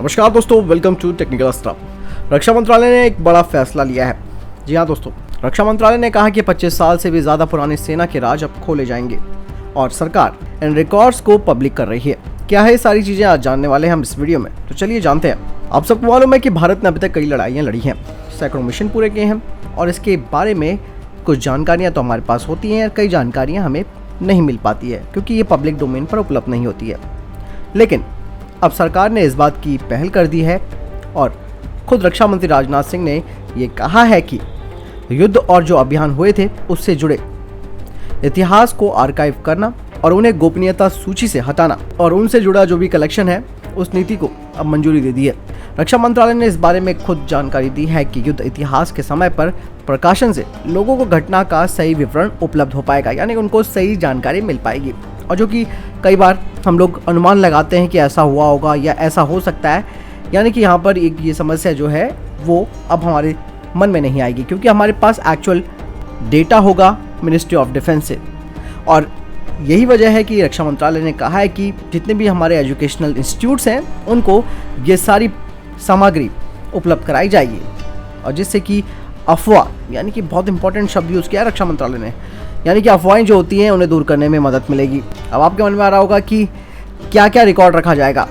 नमस्कार दोस्तों, welcome to technical stuff. रक्षा मंत्रालय ने एक बड़ा फैसला लिया है। जी हाँ दोस्तों, रक्षा मंत्रालय ने कहा कि 25 साल से भी ज़्यादा पुरानी सेना के राज अब खोले जाएंगे और सरकार इन रिकॉर्ड्स को पब्लिक कर रही है। क्या है ये सारी चीज़ें आज जानने वाले हैं हम इस वीडियो में, तो चलिए जानते हैं। आप सबको मालूम है कि भारत ने अभी तक कई लड़ाइयाँ लड़ी हैं, सैकड़ों मिशन पूरे किए हैं और इसके बारे में कुछ जानकारियाँ तो हमारे पास होती हैं और कई जानकारियाँ हमें नहीं मिल पाती है क्योंकि ये पब्लिक डोमेन पर उपलब्ध नहीं होती है। लेकिन अब सरकार ने इस बात की पहल कर दी है और खुद रक्षा मंत्री राजनाथ सिंह ने ये कहा है कि युद्ध और जो अभियान हुए थे उससे जुड़े इतिहास को आर्काइव करना और उन्हें गोपनीयता सूची से हटाना और उनसे जुड़ा जो भी कलेक्शन है उस नीति को अब मंजूरी दे दी है। रक्षा मंत्रालय ने इस बारे में खुद जानकारी दी है कि युद्ध इतिहास के समय पर प्रकाशन से लोगों को घटना का सही विवरण उपलब्ध हो पाएगा, यानी उनको सही जानकारी मिल पाएगी। और जो कि कई बार हम लोग अनुमान लगाते हैं कि ऐसा हुआ होगा या ऐसा हो सकता है, यानी कि यहाँ पर एक ये समस्या जो है वो अब हमारे मन में नहीं आएगी क्योंकि हमारे पास एक्चुअल डेटा होगा मिनिस्ट्री ऑफ डिफेंस से। और यही वजह है कि रक्षा मंत्रालय ने कहा है कि जितने भी हमारे एजुकेशनल इंस्टीट्यूट्स हैं उनको ये सारी सामग्री उपलब्ध कराई जाएगी और जिससे कि अफवाह, यानी कि बहुत इंपॉर्टेंट शब्द यूज़ किया है रक्षा मंत्रालय ने, यानी कि अफवाहें जो होती हैं उन्हें दूर करने में मदद मिलेगी। अब आपके मन में आ रहा होगा कि क्या क्या रिकॉर्ड रखा जाएगा।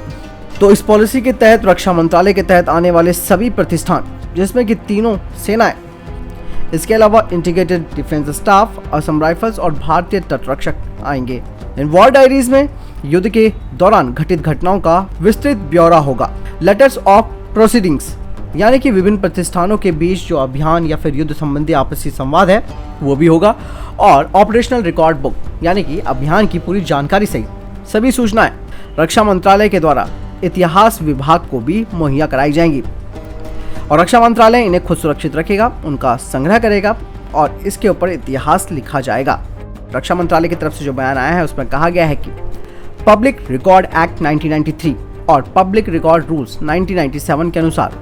तो इस पॉलिसी के तहत रक्षा मंत्रालय के तहत आने वाले सभी प्रतिष्ठान, जिसमें कि तीनों सेनाएं, इसके अलावा integrated defence staff, Assam rifles और भारतीय तटरक्षक आएंगे। इन वॉर डायरीज में युद्ध के दौरान घटित घटनाओं का विस्तृत ब्यौरा होगा। लेटर्स ऑफ प्रोसीडिंग्स, यानी कि विभिन्न प्रतिष्ठानों के बीच जो अभियान या फिर युद्ध संबंधी आपसी संवाद है वो भी होगा। और ऑपरेशनल रिकॉर्ड बुक, यानी कि अभियान की पूरी जानकारी सहित सभी सूचनाएं रक्षा मंत्रालय के द्वारा इतिहास विभाग को भी मुहैया कराई जाएंगी और रक्षा मंत्रालय इन्हें खुद सुरक्षित रखेगा, उनका संग्रह करेगा और इसके ऊपर इतिहास लिखा जाएगा। रक्षा मंत्रालय की तरफ से जो बयान आया है उसमें कहा गया है कि पब्लिक रिकॉर्ड एक्ट 1993 और पब्लिक रिकॉर्ड रूल्स 1997 के अनुसार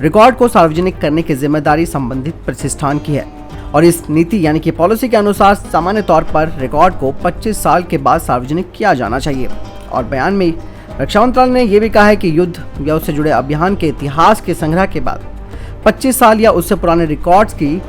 रिकॉर्ड को सार्वजनिक करने की जिम्मेदारी संबंधित प्रतिष्ठान की है और इस नीति यानी कि पॉलिसी के अनुसार सामान्य तौर पर रिकॉर्ड को 25 साल के बाद सार्वजनिक किया जाना चाहिए। और बयान में रक्षा मंत्रालय ने यह भी कहा है कि युद्ध या उससे जुड़े अभियान के इतिहास के संग्रह के बाद 25 साल या उससे पुराने रिकॉर्ड्स की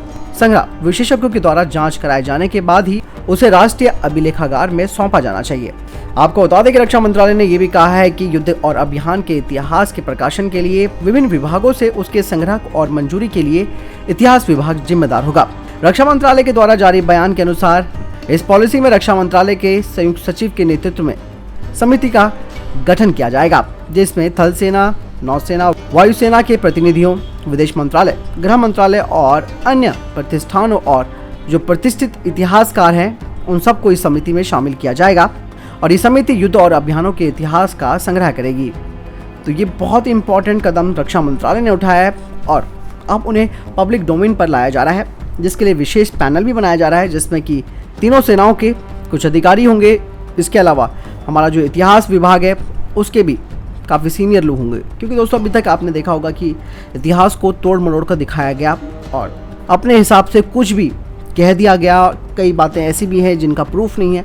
संग्रह विशेषज्ञों के द्वारा जांच कराए जाने के बाद ही उसे राष्ट्रीय अभिलेखागार में सौंपा जाना चाहिए। आपको बता दें कि रक्षा मंत्रालय ने यह भी कहा है कि युद्ध और अभियान के इतिहास के प्रकाशन के लिए विभिन्न विभागों से उसके संग्रह और मंजूरी के लिए इतिहास विभाग जिम्मेदार होगा। रक्षा मंत्रालय के द्वारा जारी बयान के अनुसार इस पॉलिसी में रक्षा मंत्रालय के संयुक्त सचिव के नेतृत्व में समिति का गठन किया जाएगा, जिसमें थल सेना, नौसेना, वायुसेना के प्रतिनिधियों, विदेश मंत्रालय, गृह मंत्रालय और अन्य प्रतिष्ठानों और जो प्रतिष्ठित इतिहासकार हैं उन सबको इस समिति में शामिल किया जाएगा और ये समिति युद्ध और अभियानों के इतिहास का संग्रह करेगी। तो ये बहुत ही इंपॉर्टेंट कदम रक्षा मंत्रालय ने उठाया है और अब उन्हें पब्लिक डोमेन पर लाया जा रहा है, जिसके लिए विशेष पैनल भी बनाया जा रहा है जिसमें कि तीनों सेनाओं के कुछ अधिकारी होंगे। इसके अलावा हमारा जो इतिहास विभाग है उसके भी काफ़ी सीनियर लोग होंगे, क्योंकि दोस्तों अभी तक आपने देखा होगा कि इतिहास को तोड़ मरोड़ कर दिखाया गया और अपने हिसाब से कुछ भी कह दिया गया। कई बातें ऐसी भी हैं जिनका प्रूफ नहीं है।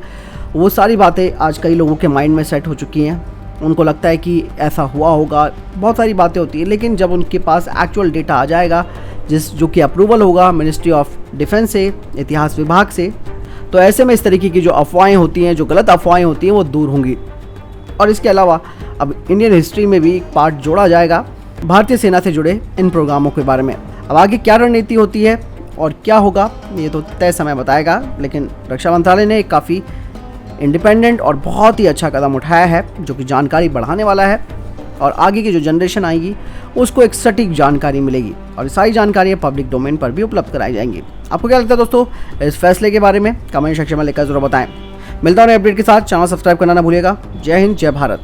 वो सारी बातें आज कई लोगों के माइंड में सेट हो चुकी हैं, उनको लगता है कि ऐसा हुआ होगा, बहुत सारी बातें होती हैं। लेकिन जब उनके पास एक्चुअल डेटा आ जाएगा जो कि अप्रूवल होगा मिनिस्ट्री ऑफ डिफेंस से, इतिहास विभाग से, तो ऐसे में इस तरीके की जो अफवाहें होती हैं, जो गलत अफवाहें होती हैं वो दूर होंगी। और इसके अलावा अब इंडियन हिस्ट्री में भी एक पार्ट जोड़ा जाएगा भारतीय सेना से जुड़े इन प्रोग्रामों के बारे में। अब आगे क्या रणनीति होती है और क्या होगा ये तो तय समय बताएगा, लेकिन रक्षा मंत्रालय ने काफ़ी इंडिपेंडेंट और बहुत ही अच्छा कदम उठाया है जो कि जानकारी बढ़ाने वाला है और आगे की जो जनरेशन आएगी उसको एक सटीक जानकारी मिलेगी और सारी जानकारी पब्लिक डोमेन पर भी उपलब्ध कराई जाएंगी। आपको क्या लगता है दोस्तों इस फैसले के बारे में? कमेंट सेक्शन में लिखकर जरूर बताएं। मिलता हूं अपडेट के साथ, चैनल सब्सक्राइब करना ना भूलिएगा। जय हिंद, जय भारत।